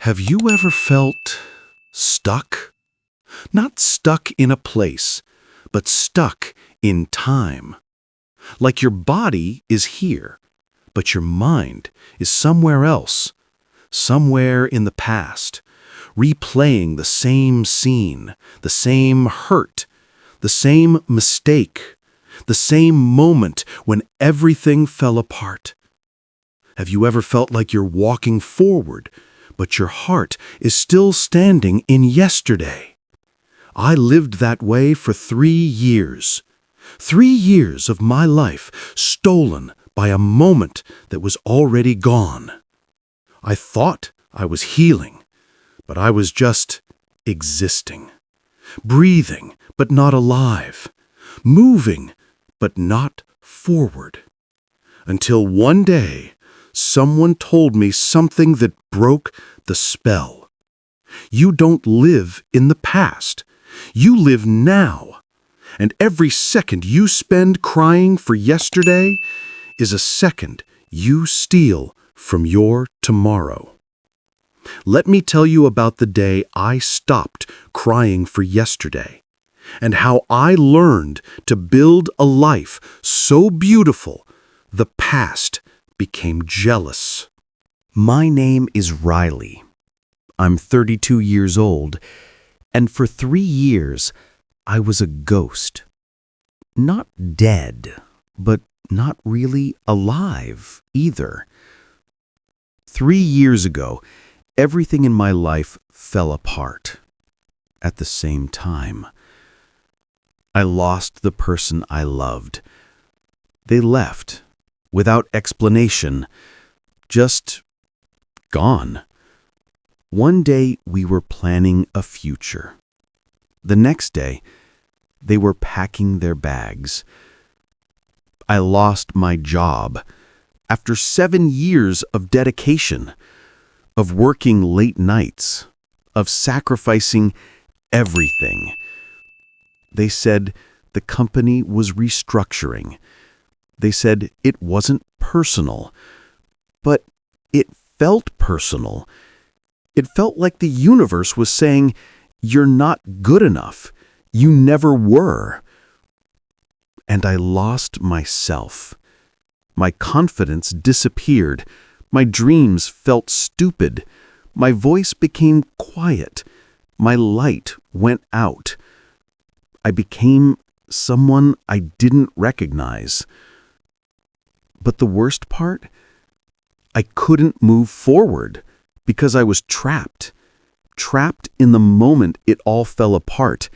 Have you ever felt stuck? Not stuck in a place, but stuck in time. Like your body is here, but your mind is somewhere else, somewhere in the past, replaying the same scene, the same hurt, the same mistake, the same moment when everything fell apart. Have you ever felt like you're walking forward, but your heart is still standing in yesterday? I lived that way for 3 years. 3 years of my life stolen by a moment that was already gone. I thought I was healing, but I was just existing. Breathing, but not alive. Moving, but not forward. Until one day, someone told me something that broke the spell. You don't live in the past. You live now. And every second you spend crying for yesterday is a second you steal from your tomorrow. Let me tell you about the day I stopped crying for yesterday, and how I learned to build a life so beautiful the past became jealous. My name is Riley. I'm 32 years old, and for 3 years, I was a ghost. Not dead, but not really alive either. 3 years ago, everything in my life fell apart at the same time. I lost the person I loved. They left without explanation, just gone. One day we were planning a future. The next day, they were packing their bags. I lost my job after 7 years of dedication, of working late nights, of sacrificing everything. They said the company was restructuring. They said it wasn't personal, but it felt personal. It felt like the universe was saying, "You're not good enough. You never were." And I lost myself. My confidence disappeared. My dreams felt stupid. My voice became quiet. My light went out. I became someone I didn't recognize. But the worst part? I couldn't move forward because I was trapped. Trapped in the moment it all fell apart.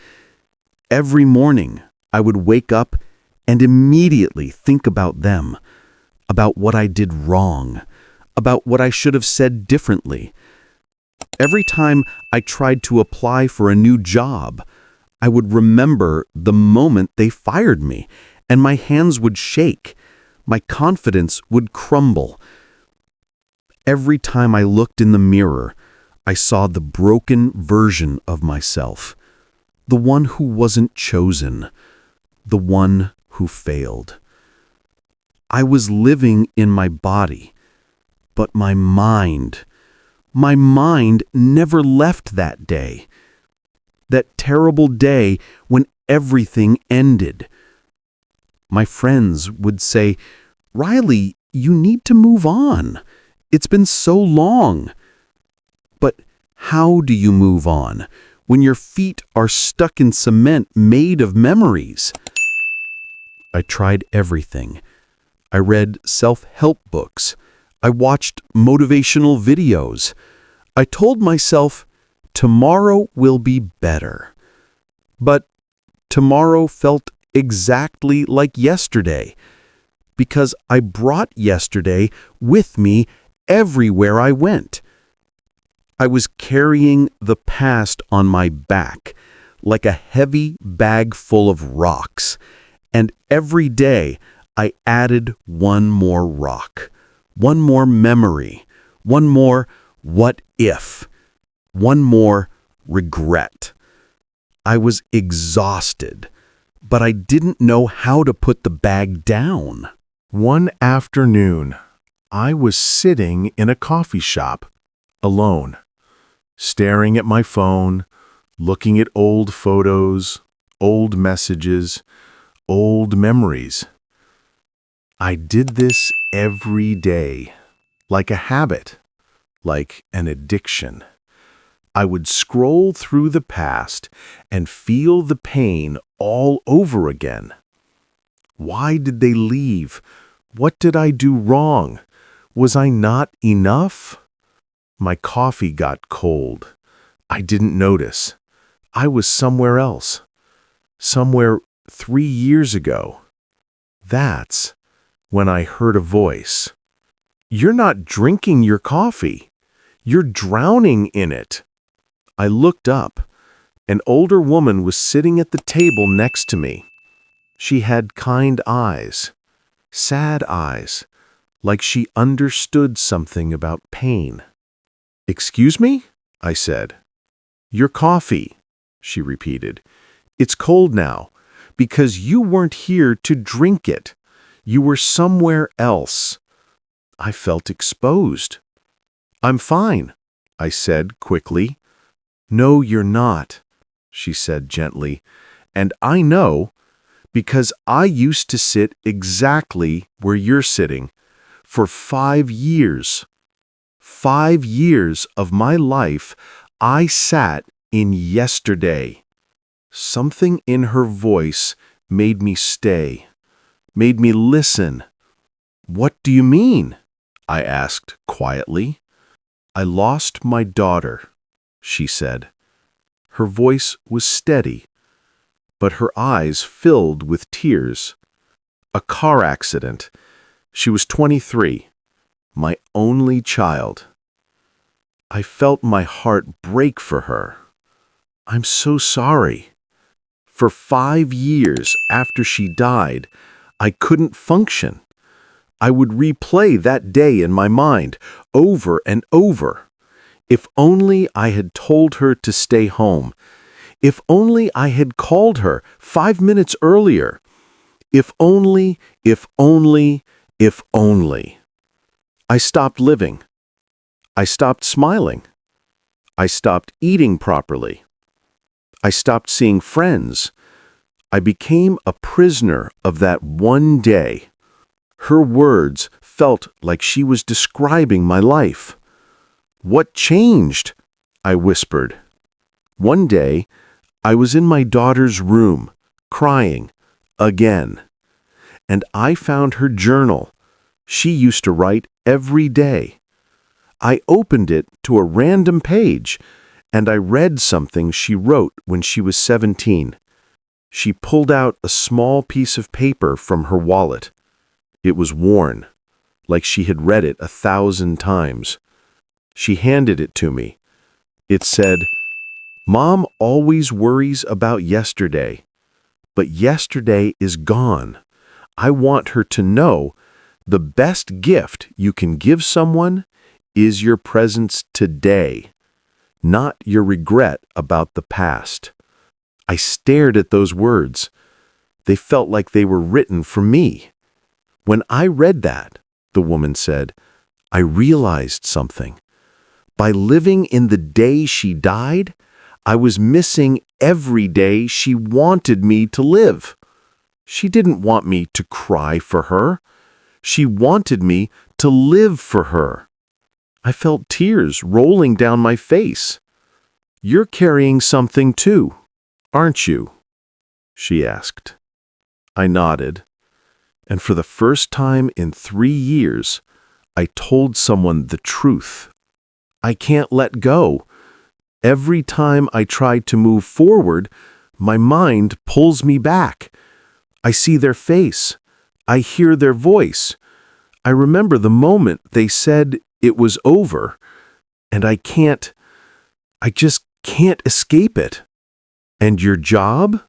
Every morning, I would wake up and immediately think about them, about what I did wrong, about what I should have said differently. Every time I tried to apply for a new job, I would remember the moment they fired me, and my hands would shake. My confidence would crumble. Every time I looked in the mirror, I saw the broken version of myself, the one who wasn't chosen, the one who failed. I was living in my body, but my mind never left that day. That terrible day when everything ended. My friends would say, "Riley, you need to move on. It's been so long." But how do you move on when your feet are stuck in cement made of memories? I tried everything. I read self-help books. I watched motivational videos. I told myself, tomorrow will be better. But tomorrow felt exactly like yesterday, because I brought yesterday with me everywhere I went. I was carrying the past on my back, like a heavy bag full of rocks, and every day I added one more rock, one more memory, one more what if, one more regret. I was exhausted, but I didn't know how to put the bag down. One afternoon, I was sitting in a coffee shop, alone. staring at my phone, looking at old photos, old messages, old memories. I did this every day, like a habit, like an addiction. I would scroll through the past and feel the pain all over again. Why did they leave? What did I do wrong? Was I not enough? My coffee got cold. I didn't notice. I was somewhere else. Somewhere 3 years ago. That's when I heard a voice. "You're not drinking your coffee. You're drowning in it." I looked up. An older woman was sitting at the table next to me. She had kind eyes, sad eyes, like she understood something about pain. "Excuse me?" I said. "Your coffee," she repeated. "It's cold now, because you weren't here to drink it. You were somewhere else." I felt exposed. "I'm fine," I said quickly. "No, you're not," she said gently. "And I know, because I used to sit exactly where you're sitting for 5 years. 5 years of my life I sat in yesterday." Something in her voice made me stay, made me listen. "What do you mean?" I asked quietly. "I lost my daughter," she said. Her voice was steady, but her eyes filled with tears. "A car accident. She was 23, my only child." I felt my heart break for her. "I'm so sorry." For 5 years after she died, I couldn't function. I would replay that day in my mind over and over. If only I had told her to stay home. If only I had called her 5 minutes earlier. If only, if only, if only. I stopped living. I stopped smiling. I stopped eating properly. I stopped seeing friends. I became a prisoner of that one day. Her words felt like she was describing my life. "What changed?" I whispered. One day, I was in my daughter's room, crying, again. And I found her journal. She used to write every day. I opened it to a random page, and I read something she wrote when she was 17. She pulled out a small piece of paper from her wallet. It was worn, like she had read it 1,000 times. She handed it to me. It said, "Mom always worries about yesterday, but yesterday is gone. I want her to know the best gift you can give someone is your presence today, not your regret about the past." I stared at those words. They felt like they were written for me. "When I read that," the woman said, "I realized something. By living in the day she died, I was missing every day she wanted me to live. She didn't want me to cry for her. She wanted me to live for her." I felt tears rolling down my face. "You're carrying something too, aren't you?" she asked. I nodded, and for the first time in 3 years, I told someone the truth. I can't let go. Every time I try to move forward, my mind pulls me back. I see their face. I hear their voice. I remember the moment they said it was over, and I just can't escape it. "And your job?"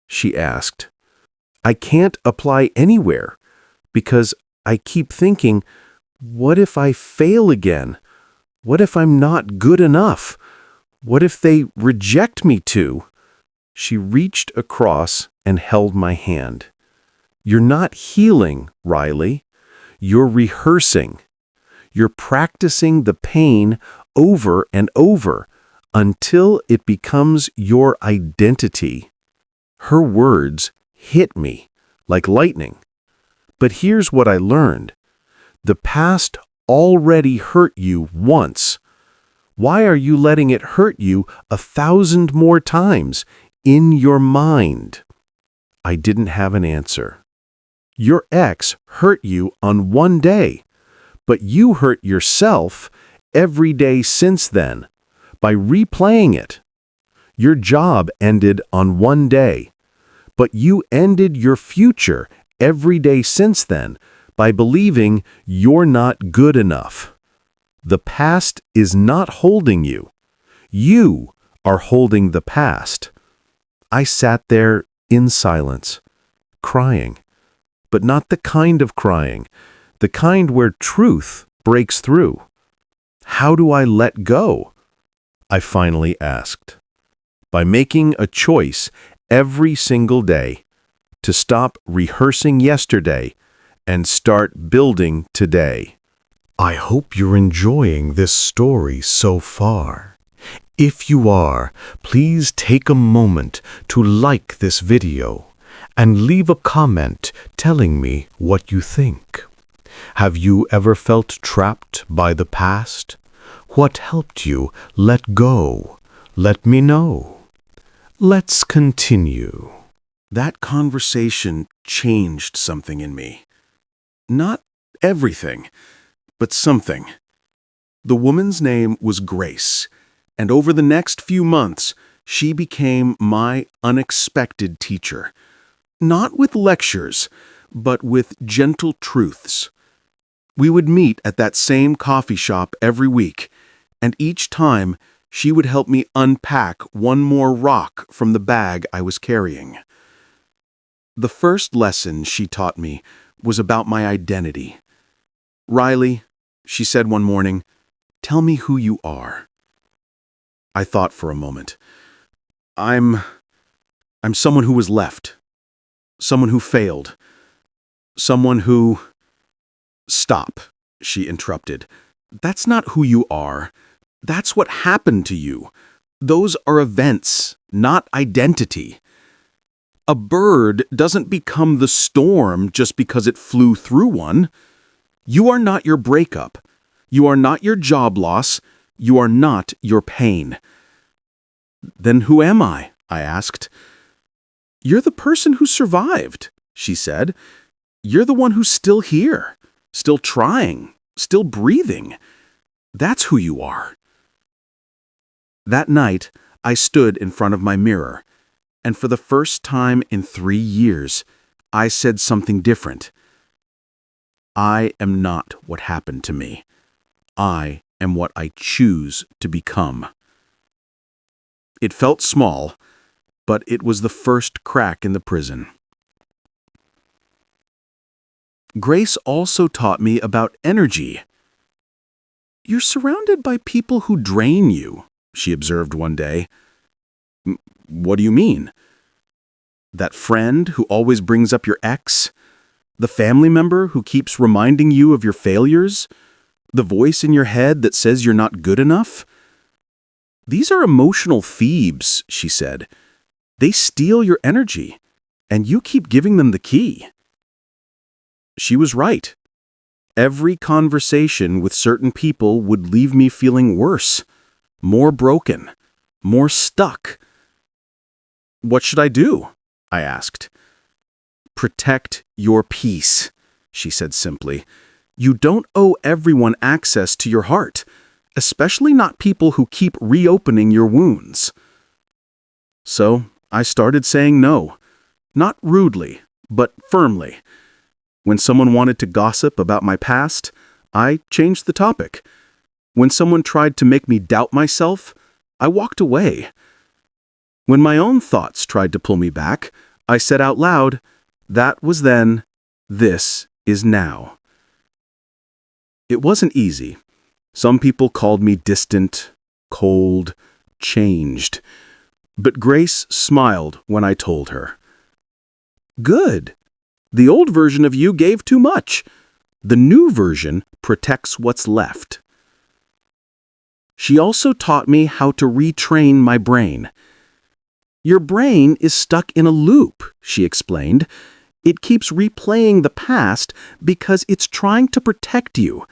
she asked. "I can't apply anywhere because I keep thinking, what if I fail again? What if I'm not good enough? What if they reject me too?" She reached across and held my hand. "You're not healing, Riley. You're rehearsing. You're practicing the pain over and over until it becomes your identity. Her words hit me like lightning. But here's what I learned. The past already hurt you once. Why are you letting it hurt you 1,000 more times in your mind? I didn't have an answer. Your ex hurt you on one day, but you hurt yourself every day since then by replaying it. Your job ended on one day, but you ended your future every day since then by believing you're not good enough. The past is not holding you. You are holding the past. I sat there in silence, crying, but not the kind of crying, the kind where truth breaks through. How do I let go? I finally asked. By making a choice every single day to stop rehearsing yesterday and start building today. I hope you're enjoying this story so far. If you are, please take a moment to like this video and leave a comment telling me what you think. Have you ever felt trapped by the past? What helped you let go? Let me know. Let's continue. That conversation changed something in me. Not everything, but something. The woman's name was Grace, and over the next few months, she became my unexpected teacher. Not with lectures, but with gentle truths. We would meet at that same coffee shop every week, and each time she would help me unpack one more rock from the bag I was carrying. The first lesson she taught me was about my identity. "Riley," she said one morning, "tell me who you are." I thought for a moment. I'm someone who was left. Someone who failed. Someone who... "Stop," she interrupted. "That's not who you are. That's what happened to you. Those are events, not identity. A bird doesn't become the storm just because it flew through one. You are not your breakup. You are not your job loss. You are not your pain." "Then who am I?" I asked. "You're the person who survived," she said. "You're the one who's still here, still trying, still breathing. That's who you are." That night, I stood in front of my mirror, and for the first time in 3 years, I said something different. I am not what happened to me. I am what I choose to become. It felt small, but it was the first crack in the prison. Grace also taught me about energy. "You're surrounded by people who drain you," she observed one day. "What do you mean?" "That friend who always brings up your ex? The family member who keeps reminding you of your failures? The voice in your head that says you're not good enough? These are emotional thieves," she said. "They steal your energy, and you keep giving them the key." She was right. Every conversation with certain people would leave me feeling worse, more broken, more stuck. "What should I do?" I asked. "Protect your peace," she said simply. "You don't owe everyone access to your heart, especially not people who keep reopening your wounds." So I started saying no, not rudely, but firmly. When someone wanted to gossip about my past, I changed the topic. When someone tried to make me doubt myself, I walked away. When my own thoughts tried to pull me back, I said out loud, "That was then, this is now." It wasn't easy. Some people called me distant, cold, changed. But Grace smiled when I told her. "Good. The old version of you gave too much. The new version protects what's left." She also taught me how to retrain my brain. Your brain is stuck in a loop, she explained. It keeps replaying the past because it's trying to protect you.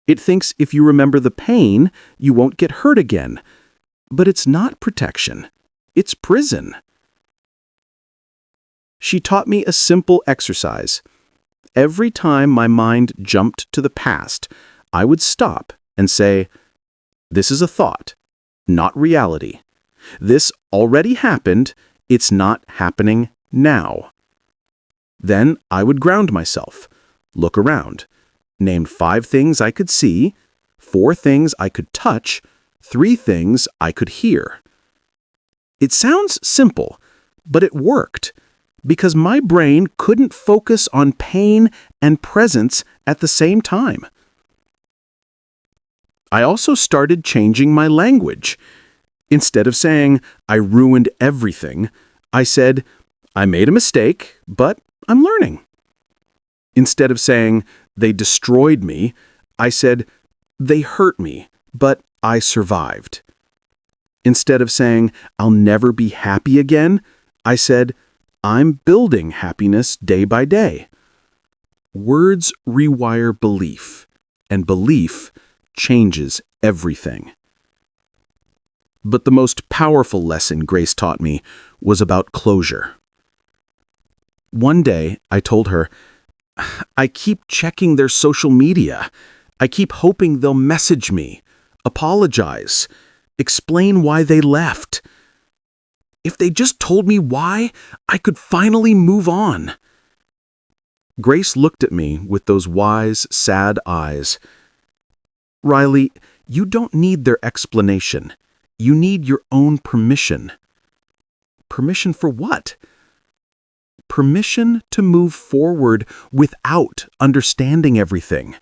It thinks if you remember the pain, you won't get hurt again. But it's not protection. It's prison. She taught me a simple exercise. Every time my mind jumped to the past, I would stop and say, "This is a thought, not reality. This already happened. It's not happening now." Then I would ground myself, look around, name 5 things I could see, 4 things I could touch, 3 things I could hear. It sounds simple, but it worked, because my brain couldn't focus on pain and presence at the same time. I also started changing my language. Instead of saying, "I ruined everything," I said, "I made a mistake, but I'm learning." Instead of saying, "They destroyed me," I said, "They hurt me, but I survived." Instead of saying, "I'll never be happy again," I said, "I'm building happiness day by day." Words rewire belief, and belief changes everything. But the most powerful lesson Grace taught me was about closure. One day, I told her, "I keep checking their social media. I keep hoping they'll message me, apologize, explain why they left. If they just told me why, I could finally move on." Grace looked at me with those wise, sad eyes. "Riley, you don't need their explanation. You need your own permission." Permission for what? Permission to move forward without understanding everything,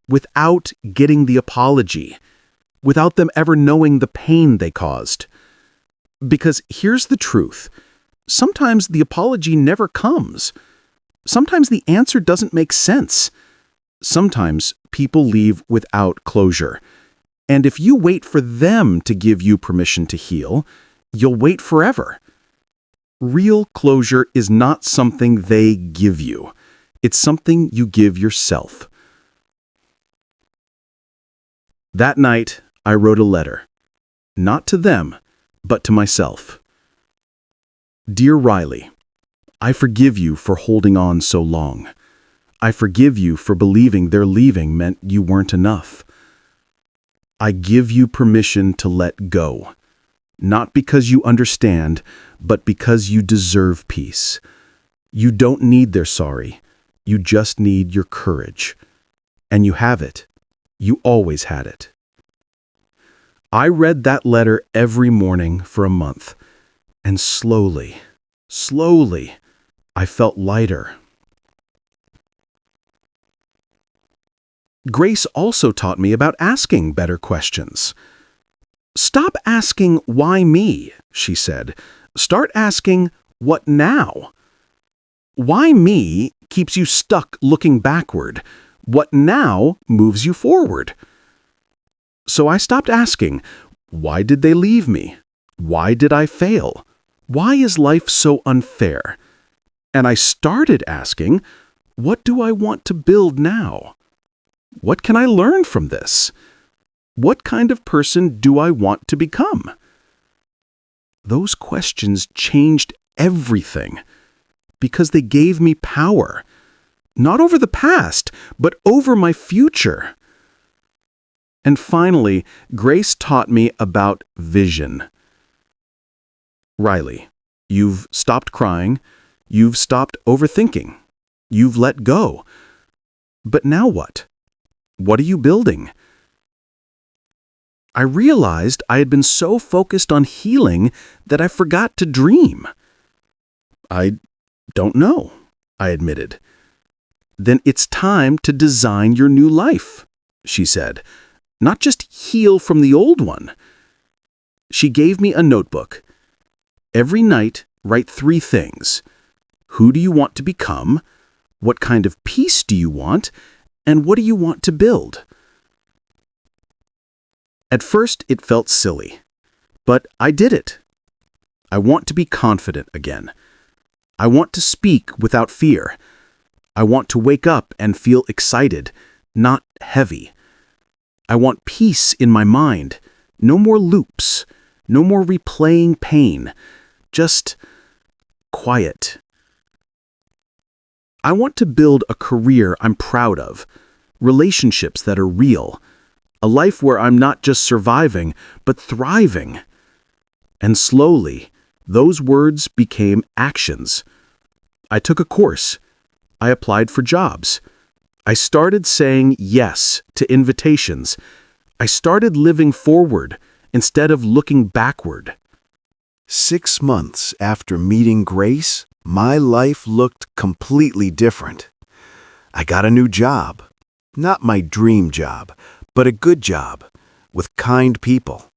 without getting the apology, without them ever knowing the pain they caused. Because here's the truth. Sometimes the apology never comes. Sometimes the answer doesn't make sense. Sometimes people leave without closure. And if you wait for them to give you permission to heal, you'll wait forever. Real closure is not something they give you. It's something you give yourself. That night, I wrote a letter. Not to them, but to myself. Dear Riley, I forgive you for holding on so long. I forgive you for believing their leaving meant you weren't enough. I give you permission to let go. Not because you understand, but because you deserve peace. You don't need their sorry. You just need your courage. And you have it. You always had it. I read that letter every morning for a month, and slowly, I felt lighter. Grace also taught me about asking better questions. "Stop asking, 'Why me?'" she said. "Start asking, 'What now?' Why me keeps you stuck looking backward. What now moves you forward." So I stopped asking, "Why did they leave me? Why did I fail? Why is life so unfair?" And I started asking, "What do I want to build now? What can I learn from this? What kind of person do I want to become?" Those questions changed everything because they gave me power, not over the past, but over my future. And finally, Grace taught me about vision. Riley, you've stopped crying, you've stopped overthinking, you've let go. But now what? What are you building? I realized I had been so focused on healing that I forgot to dream. "I don't know," I admitted. "Then it's time to design your new life," she said. "Not just heal from the old one." She gave me a notebook. Every night, write 3 things. Who do you want to become? What kind of peace do you want? And what do you want to build? At first, it felt silly, but I did it. I want to be confident again. I want to speak without fear. I want to wake up and feel excited, not heavy. I want peace in my mind, no more loops, no more replaying pain, just quiet. I want to build a career I'm proud of, relationships that are real, a life where I'm not just surviving, but thriving. And slowly, those words became actions. I took a course. I applied for jobs. I started saying yes to invitations. I started living forward instead of looking backward. 6 months after meeting Grace, my life looked completely different. I got a new job. Not my dream job, but a good job, with kind people,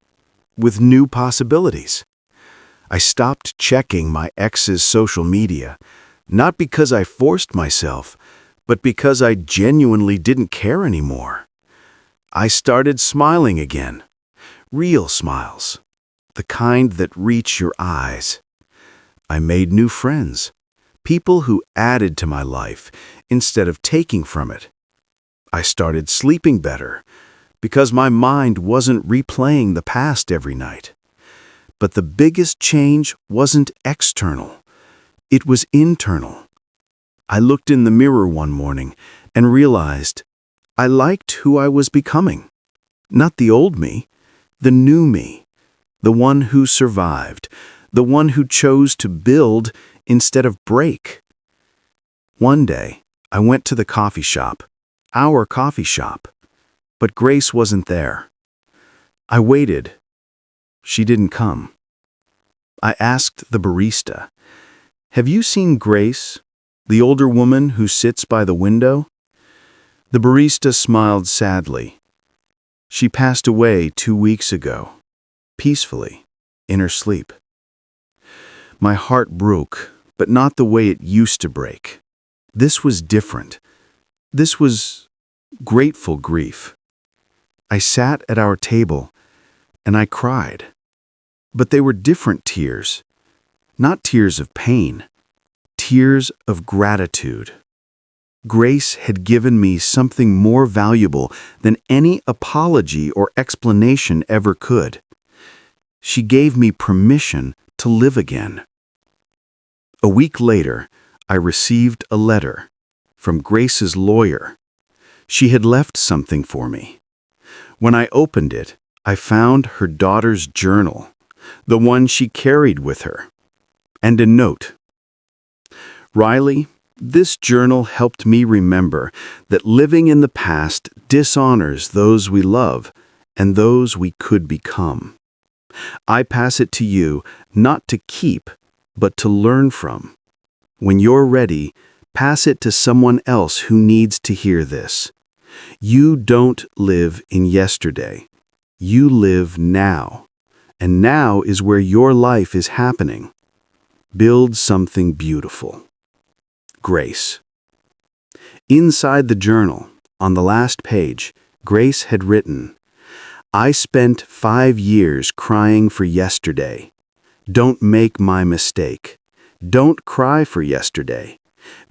with new possibilities. I stopped checking my ex's social media, not because I forced myself, but because I genuinely didn't care anymore. I started smiling again, real smiles, the kind that reach your eyes. I made new friends, people who added to my life instead of taking from it. I started sleeping better because my mind wasn't replaying the past every night. But the biggest change wasn't external. It was internal. I looked in the mirror one morning and realized I liked who I was becoming. Not the old me, the new me, the one who survived, the one who chose to build instead of break. One day, I went to the coffee shop, our coffee shop, but Grace wasn't there. I waited. She didn't come. I asked the barista, "Have you seen Grace, the older woman who sits by the window?" The barista smiled sadly. She passed away 2 weeks ago, peacefully, in her sleep. My heart broke, but not the way it used to break. This was different. This was grateful grief. I sat at our table, and I cried. But they were different tears, not tears of pain, tears of gratitude. Grace had given me something more valuable than any apology or explanation ever could. She gave me permission to live again. A week later, I received a letter from Grace's lawyer. She had left something for me. When I opened it, I found her daughter's journal, the one she carried with her, and a note. "Riley, this journal helped me remember that living in the past dishonors those we love and those we could become. I pass it to you not to keep, but to learn from. When you're ready, pass it to someone else who needs to hear this. You don't live in yesterday. You live now. And now is where your life is happening. Build something beautiful. Grace." Inside the journal, on the last page, Grace had written, "I spent 5 years crying for yesterday. Don't make my mistake. Don't cry for yesterday.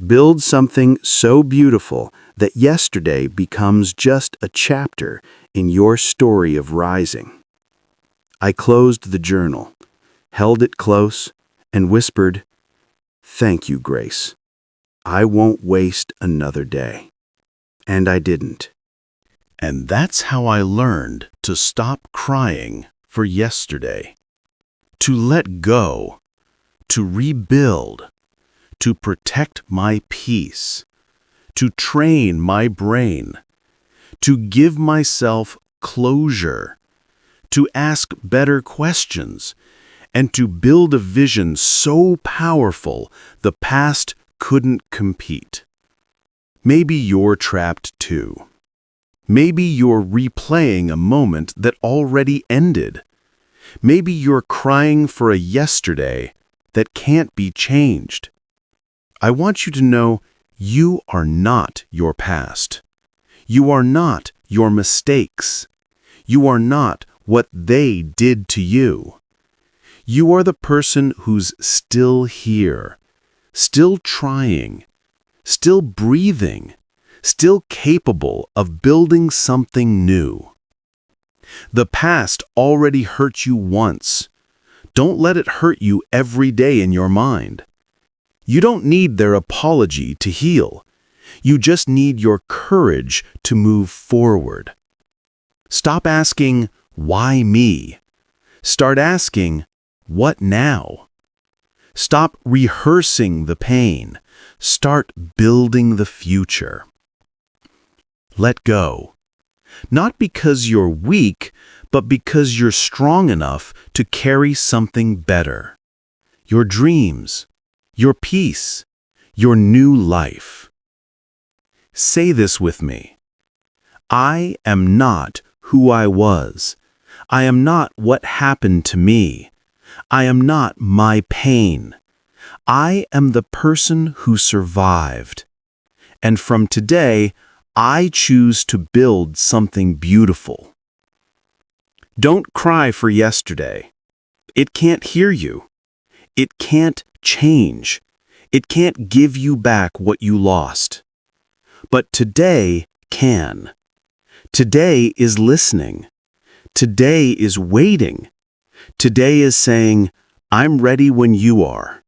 Build something so beautiful that yesterday becomes just a chapter in your story of rising." I closed the journal, held it close, and whispered, "Thank you, Grace. I won't waste another day." And I didn't. And that's how I learned to stop crying for yesterday. To let go, to rebuild, to protect my peace, to train my brain, to give myself closure, to ask better questions, and to build a vision so powerful the past couldn't compete. Maybe you're trapped too. Maybe you're replaying a moment that already ended. Maybe you're crying for a yesterday that can't be changed. I want you to know you are not your past. You are not your mistakes. You are not what they did to you. You are the person who's still here, still trying, still breathing, still capable of building something new. The past already hurt you once. Don't let it hurt you every day in your mind. You don't need their apology to heal. You just need your courage to move forward. Stop asking, "Why me?" Start asking, "What now?" Stop rehearsing the pain. Start building the future. Let go. Not because you're weak, but because you're strong enough to carry something better. Your dreams, your peace, your new life. Say this with me. I am not who I was. I am not what happened to me. I am not my pain. I am the person who survived. And from today, I choose to build something beautiful. Don't cry for yesterday. It can't hear you. It can't change. It can't give you back what you lost. But today can. Today is listening. Today is waiting. Today is saying, "I'm ready when you are."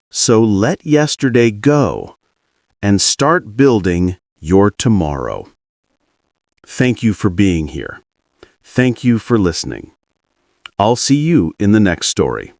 So let yesterday go and start building your tomorrow. Thank you for being here. Thank you for listening. I'll see you in the next story.